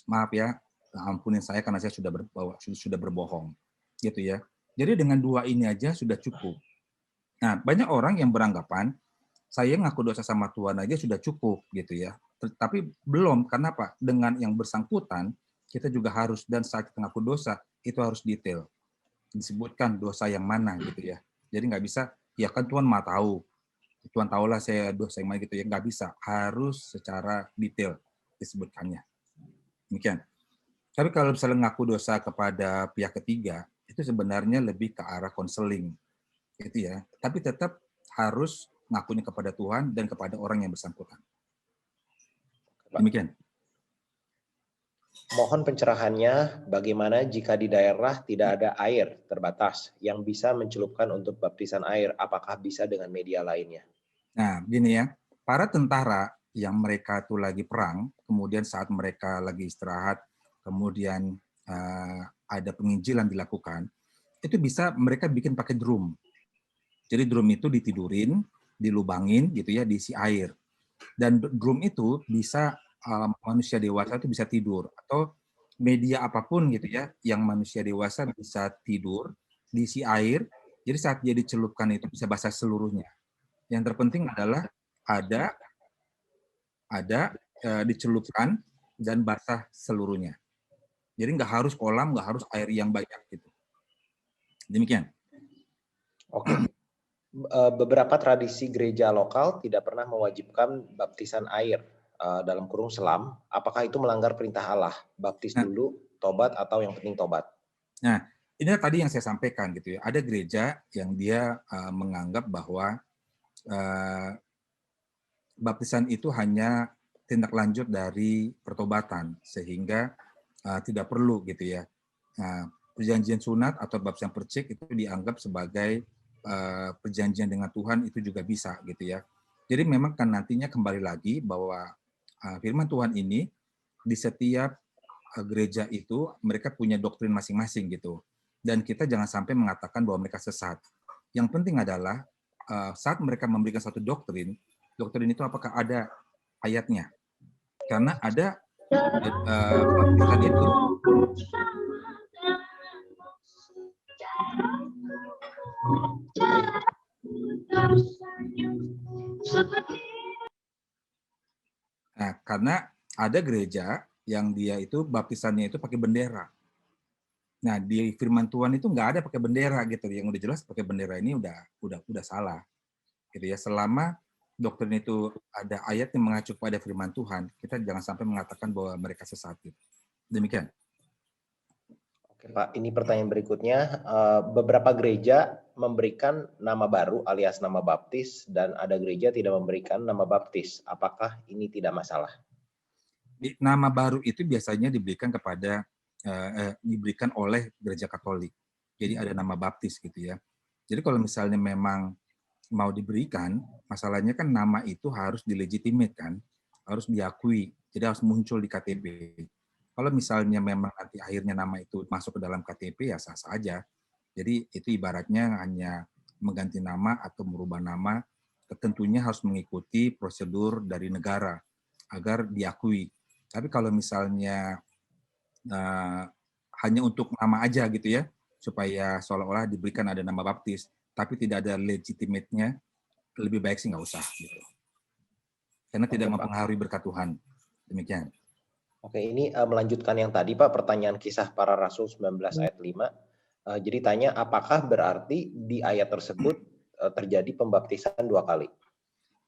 Speaker 1: maaf ya, ampunin saya karena saya sudah berbohong, gitu ya. Jadi dengan dua ini aja sudah cukup. Nah banyak orang yang beranggapan saya ngaku dosa sama Tuhan aja sudah cukup gitu ya. Tapi belum, karena apa? Dengan yang bersangkutan kita juga harus, dan saat kita ngaku dosa itu harus detail. Disebutkan dosa yang mana gitu ya. Jadi nggak bisa, ya kan Tuhan mah tahu. Tuhan tahulah saya dosa yang mana gitu ya. Nggak bisa, harus secara detail disebutkannya. Demikian. Tapi kalau misalnya ngaku dosa kepada pihak ketiga, itu sebenarnya lebih ke arah konseling. Gitu ya. Tapi tetap harus ngakunya kepada Tuhan dan kepada orang yang bersangkutan. Demikian.
Speaker 2: Mohon pencerahannya, bagaimana jika di daerah tidak ada air terbatas yang bisa mencelupkan untuk baptisan air? Apakah bisa dengan media lainnya?
Speaker 1: Nah, gini ya, para tentara yang mereka tuh lagi perang, kemudian saat mereka lagi istirahat, kemudian ada penginjilan dilakukan, itu bisa mereka bikin pakai drum. Jadi drum itu ditidurin, dilubangin gitu ya, diisi air. Dan drum itu bisa manusia dewasa itu bisa tidur, atau media apapun gitu ya yang manusia dewasa bisa tidur diisi air, jadi saat dia dicelupkan itu bisa basah seluruhnya. Yang terpenting adalah ada dicelupkan dan basah seluruhnya. Jadi nggak harus kolam, nggak harus air yang banyak gitu. Demikian.
Speaker 2: Oke. Beberapa tradisi gereja lokal tidak pernah mewajibkan baptisan air dalam kurung selam. Apakah itu melanggar perintah Allah? Baptis dulu, tobat, atau yang penting tobat?
Speaker 1: Nah, ini tadi yang saya sampaikan gitu ya. Ada gereja yang dia menganggap bahwa baptisan itu hanya tindak lanjut dari pertobatan, sehingga tidak perlu gitu ya. Nah, perjanjian sunat atau baptisan percik itu dianggap sebagai perjanjian dengan Tuhan, itu juga bisa gitu ya. Jadi memang kan nantinya kembali lagi bahwa firman Tuhan ini di setiap gereja itu mereka punya doktrin masing-masing gitu. Dan kita jangan sampai mengatakan bahwa mereka sesat. Yang penting adalah saat mereka memberikan satu doktrin itu apakah ada ayatnya? Karena ada baptisan itu karena ada gereja yang dia itu baptisannya itu pakai bendera. Nah, di firman Tuhan itu nggak ada pakai bendera gitu. Yang udah jelas pakai bendera ini udah salah. Gitu ya. Selama doktrin itu ada ayat yang mengacu pada firman Tuhan, kita jangan sampai mengatakan bahwa mereka sesat. Gitu. Demikian.
Speaker 2: Oke, Pak, ini pertanyaan berikutnya. Beberapa gereja memberikan nama baru alias nama baptis dan ada gereja tidak memberikan nama baptis. Apakah ini tidak masalah?
Speaker 1: Nama baru itu biasanya diberikan oleh gereja Katolik. Jadi ada nama baptis gitu ya. Jadi kalau misalnya memang mau diberikan, masalahnya kan nama itu harus dilegitimate kan, harus diakui. Jadi harus muncul di KTP. Kalau misalnya memang nanti akhirnya nama itu masuk ke dalam KTP ya sah-sah aja. Jadi itu ibaratnya hanya mengganti nama atau merubah nama, tentunya harus mengikuti prosedur dari negara agar diakui. Tapi kalau misalnya hanya untuk nama aja gitu ya, supaya seolah-olah diberikan ada nama baptis, tapi tidak ada legitimate-nya, lebih baik sih nggak usah. Gitu. Karena tidak mempengaruhi berkat Tuhan. Demikian.
Speaker 2: Oke, ini melanjutkan yang tadi Pak, pertanyaan Kisah Para Rasul 19 ayat 5. Jadi tanya, apakah berarti di ayat tersebut terjadi pembaptisan 2 kali?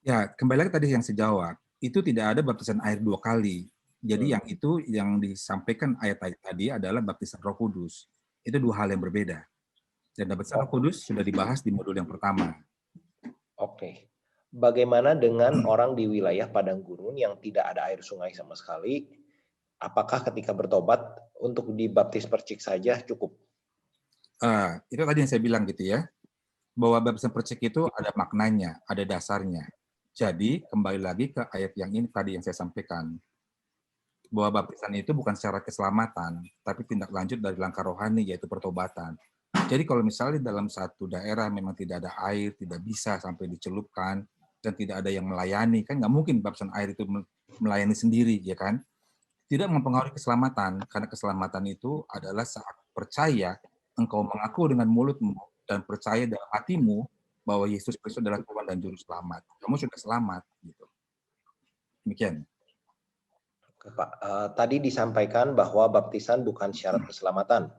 Speaker 1: Ya, kembali lagi tadi yang sejawab, itu tidak ada baptisan air 2 kali. Jadi yang disampaikan ayat tadi adalah baptisan Roh Kudus. Itu 2 hal yang berbeda. Dan baptisan Roh Kudus sudah dibahas di modul yang pertama.
Speaker 2: Oke. Bagaimana dengan orang di wilayah padang gurun yang tidak ada air sungai sama sekali? Apakah ketika bertobat untuk dibaptis percik saja cukup?
Speaker 1: Itu tadi yang saya bilang gitu ya, bahwa baptisan percik itu ada maknanya, ada dasarnya. Jadi kembali lagi ke ayat yang ini tadi yang saya sampaikan, bahwa baptisan itu bukan secara keselamatan, tapi tindak lanjut dari langkah rohani yaitu pertobatan. Jadi kalau misalnya dalam satu daerah memang tidak ada air, tidak bisa sampai dicelupkan, dan tidak ada yang melayani, kan nggak mungkin baptisan air itu melayani sendiri, ya kan? Tidak mempengaruhi keselamatan, karena keselamatan itu adalah saat percaya, engkau mengaku dengan mulutmu, dan percaya dalam hatimu, bahwa Yesus Kristus adalah Tuhan dan Juru Selamat. Kamu sudah selamat. Gitu. Demikian.
Speaker 2: Oke, Pak. Tadi disampaikan bahwa baptisan bukan syarat keselamatan.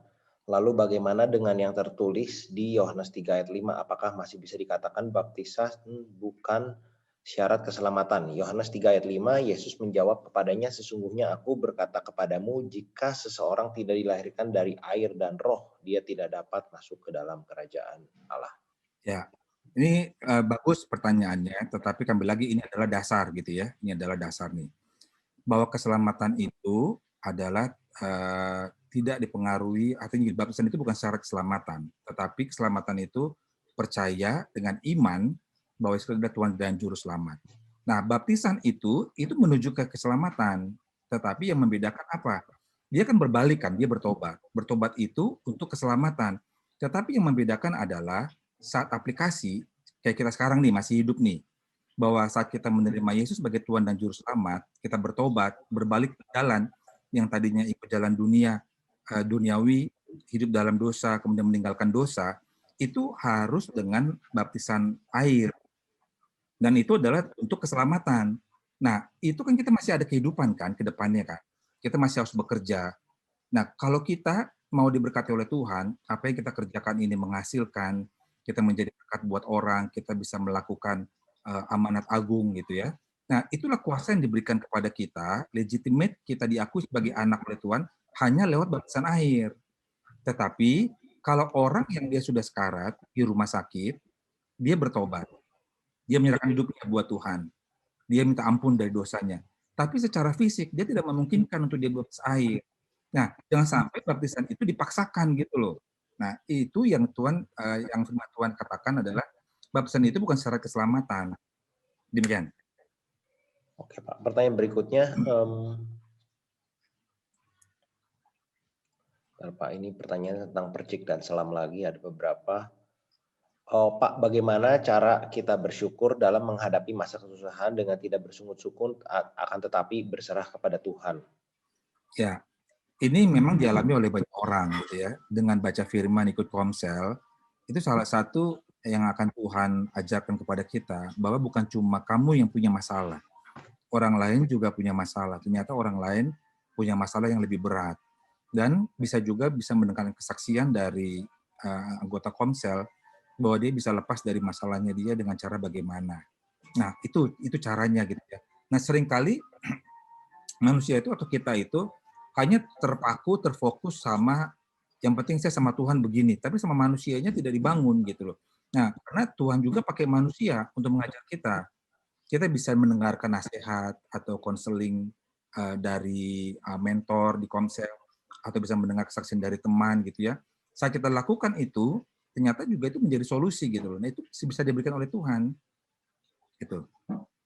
Speaker 2: Lalu bagaimana dengan yang tertulis di Yohanes 3 ayat 5? Apakah masih bisa dikatakan baptisan bukan syarat keselamatan? Yohanes 3 ayat 5, Yesus menjawab kepadanya, sesungguhnya aku berkata kepadamu, jika seseorang tidak dilahirkan dari air dan roh, dia tidak dapat masuk ke dalam kerajaan Allah.
Speaker 1: Ya, ini bagus pertanyaannya, tetapi kembali lagi ini adalah dasar gitu ya. Ini adalah dasar nih. Bahwa keselamatan itu adalah tidak dipengaruhi, artinya baptisan itu bukan syarat keselamatan, tetapi keselamatan itu percaya dengan iman bahwa Yesus adalah Tuhan dan Juru Selamat. Nah, baptisan itu menuju ke keselamatan, tetapi yang membedakan apa? Dia kan berbalik kan, dia bertobat. Bertobat itu untuk keselamatan. Tetapi yang membedakan adalah saat aplikasi, kayak kita sekarang nih, masih hidup nih, bahwa saat kita menerima Yesus sebagai Tuhan dan Juru Selamat, kita bertobat, berbalik ke jalan yang tadinya ikut jalan dunia, duniawi, hidup dalam dosa, kemudian meninggalkan dosa, itu harus dengan baptisan air. Dan itu adalah untuk keselamatan. Nah, itu kan kita masih ada kehidupan kan ke depannya kan. Kita masih harus bekerja. Nah, kalau kita mau diberkati oleh Tuhan, apa yang kita kerjakan ini menghasilkan, kita menjadi berkat buat orang, kita bisa melakukan amanat agung gitu ya. Nah, itulah kuasa yang diberikan kepada kita, legitimate kita diakui sebagai anak oleh Tuhan hanya lewat baptisan air. Tetapi kalau orang yang dia sudah sekarat di rumah sakit, dia bertobat. Dia menyerahkan hidupnya buat Tuhan. Dia minta ampun dari dosanya. Tapi secara fisik dia tidak memungkinkan untuk dia baptis air. Nah, jangan sampai baptisan itu dipaksakan gitu loh. Nah, itu yang yang firman Tuhan katakan adalah baptisan itu bukan secara keselamatan. Demikian.
Speaker 2: Oke, Pak. Pertanyaan berikutnya, Pak, ini pertanyaan tentang percik dan selam lagi, ada beberapa. Oh, Pak, bagaimana cara kita bersyukur dalam menghadapi masa kesusahan dengan tidak bersungut-sungut akan tetapi berserah kepada Tuhan?
Speaker 1: Ya, ini memang dialami oleh banyak orang gitu ya. Dengan baca firman ikut komsel, itu salah satu yang akan Tuhan ajarkan kepada kita bahwa bukan cuma kamu yang punya masalah. Orang lain juga punya masalah. Ternyata orang lain punya masalah yang lebih berat. Dan bisa mendengarkan kesaksian dari anggota komsel bahwa dia bisa lepas dari masalahnya dia dengan cara bagaimana. Nah, itu caranya gitu ya. Nah, seringkali manusia itu atau kita itu hanya terpaku, terfokus sama yang penting saya sama Tuhan begini, tapi sama manusianya tidak dibangun gitu loh. Nah, karena Tuhan juga pakai manusia untuk mengajar kita. Kita bisa mendengarkan nasihat atau konseling dari mentor di komsel atau bisa mendengar kesaksian dari teman gitu ya. Saat kita lakukan itu, ternyata juga itu menjadi solusi gitu loh. Nah, itu bisa diberikan oleh Tuhan gitu.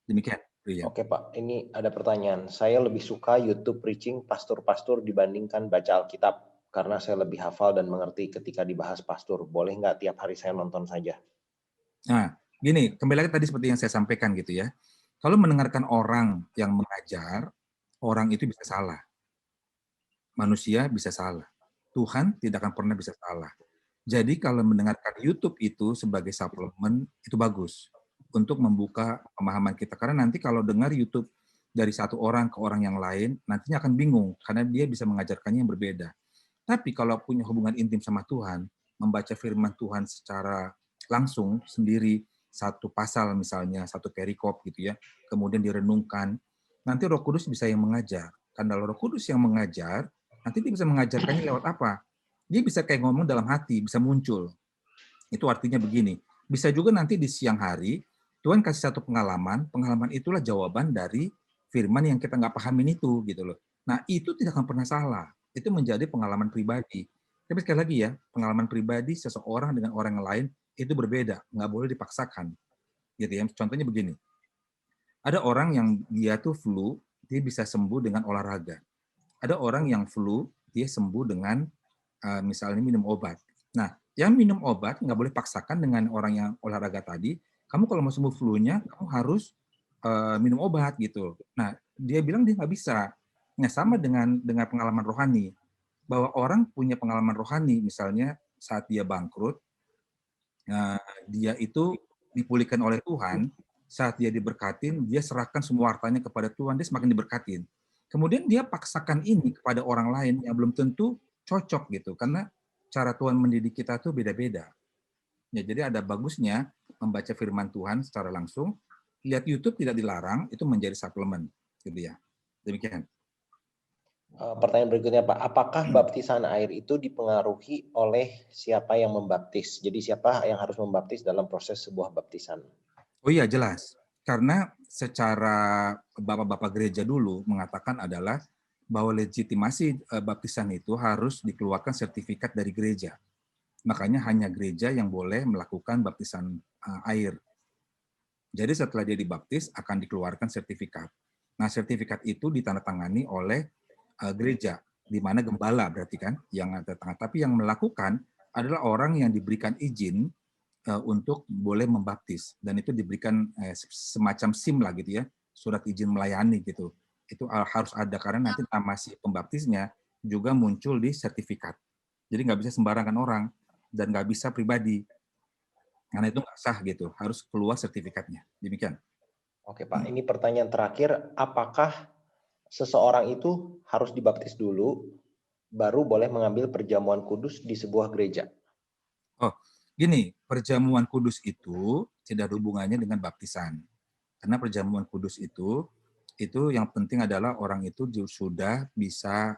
Speaker 1: Demikian, Rian.
Speaker 2: Oke Pak, ini ada pertanyaan. Saya lebih suka YouTube preaching pastor-pastor dibandingkan baca Alkitab karena saya lebih hafal dan mengerti ketika dibahas pastor. Boleh nggak tiap hari saya nonton saja?
Speaker 1: Nah, gini, kembali lagi tadi seperti yang saya sampaikan gitu ya. Kalau mendengarkan orang yang mengajar, orang itu bisa salah. Manusia bisa salah. Tuhan tidak akan pernah bisa salah. Jadi kalau mendengarkan YouTube itu sebagai suplemen, itu bagus untuk membuka pemahaman kita. Karena nanti kalau dengar YouTube dari satu orang ke orang yang lain, nantinya akan bingung karena dia bisa mengajarkannya yang berbeda. Tapi kalau punya hubungan intim sama Tuhan, membaca firman Tuhan secara langsung sendiri, satu pasal misalnya, satu perikop gitu ya, kemudian direnungkan, nanti Roh Kudus bisa yang mengajar. Karena Roh Kudus yang mengajar, nanti dia bisa mengajarkannya lewat apa? Dia bisa kayak ngomong dalam hati, bisa muncul. Itu artinya begini, bisa juga nanti di siang hari, Tuhan kasih satu pengalaman, pengalaman itulah jawaban dari firman yang kita nggak pahamin itu, gitu loh. Nah, itu tidak akan pernah salah. Itu menjadi pengalaman pribadi. Tapi sekali lagi ya, pengalaman pribadi seseorang dengan orang lain itu berbeda, nggak boleh dipaksakan. Gitu ya. Contohnya begini, ada orang yang dia tuh flu, dia bisa sembuh dengan olahraga. Ada orang yang flu, dia sembuh dengan misalnya minum obat. Nah, yang minum obat nggak boleh paksakan dengan orang yang olahraga tadi. Kamu kalau mau sembuh flu-nya, kamu harus minum obat gitu. Nah, dia bilang dia nggak bisa. Nah, sama dengan pengalaman rohani, bahwa orang punya pengalaman rohani, misalnya saat dia bangkrut, dia itu dipulihkan oleh Tuhan, saat dia diberkatin, dia serahkan semua hartanya kepada Tuhan, dia semakin diberkatin. Kemudian dia paksakan ini kepada orang lain yang belum tentu cocok gitu, karena cara Tuhan mendidik kita tuh beda-beda. Ya, jadi ada bagusnya membaca firman Tuhan secara langsung, lihat YouTube tidak dilarang, itu menjadi suplemen, gitu ya. Demikian.
Speaker 2: Pertanyaan berikutnya Pak, apakah baptisan air itu dipengaruhi oleh siapa yang membaptis? Jadi siapa yang harus membaptis dalam proses sebuah baptisan?
Speaker 1: Oh iya, jelas. Karena secara bapak-bapak gereja dulu mengatakan adalah bahwa legitimasi baptisan itu harus dikeluarkan sertifikat dari gereja. Makanya hanya gereja yang boleh melakukan baptisan air. Jadi setelah dia dibaptis akan dikeluarkan sertifikat. Nah, sertifikat itu ditandatangani oleh gereja, di mana gembala berarti kan yang ada tangan. Tapi yang melakukan adalah orang yang diberikan izin untuk boleh membaptis, dan itu diberikan semacam SIM lah gitu ya, surat izin melayani gitu. Itu harus ada karena nanti nama si pembaptisnya juga muncul di sertifikat. Jadi nggak bisa sembarangan orang dan nggak bisa pribadi karena itu nggak sah gitu, harus keluar sertifikatnya. Demikian.
Speaker 2: Oke Pak, ini pertanyaan terakhir, apakah seseorang itu harus dibaptis dulu baru boleh mengambil perjamuan kudus di sebuah gereja?
Speaker 1: Oh, gini, perjamuan kudus itu tidak ada hubungannya dengan baptisan. Karena perjamuan kudus itu yang penting adalah orang itu sudah bisa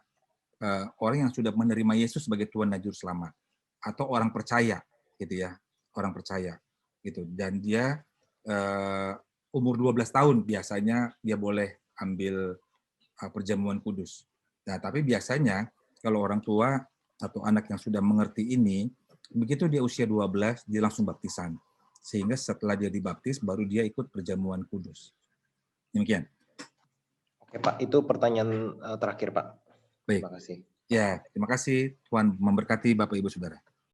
Speaker 1: orang yang sudah menerima Yesus sebagai Tuhan dan Juru Selamat atau orang percaya gitu ya, orang percaya gitu, dan dia umur 12 tahun biasanya dia boleh ambil perjamuan kudus. Nah, tapi biasanya kalau orang tua atau anak yang sudah mengerti ini, begitu dia usia 12 dia langsung baptisan. Sehingga setelah dia dibaptis baru dia ikut perjamuan kudus. Demikian.
Speaker 2: Oke Pak, itu pertanyaan terakhir Pak.
Speaker 1: Baik.
Speaker 2: Terima kasih.
Speaker 1: Ya, terima kasih. Tuhan memberkati Bapak Ibu Saudara.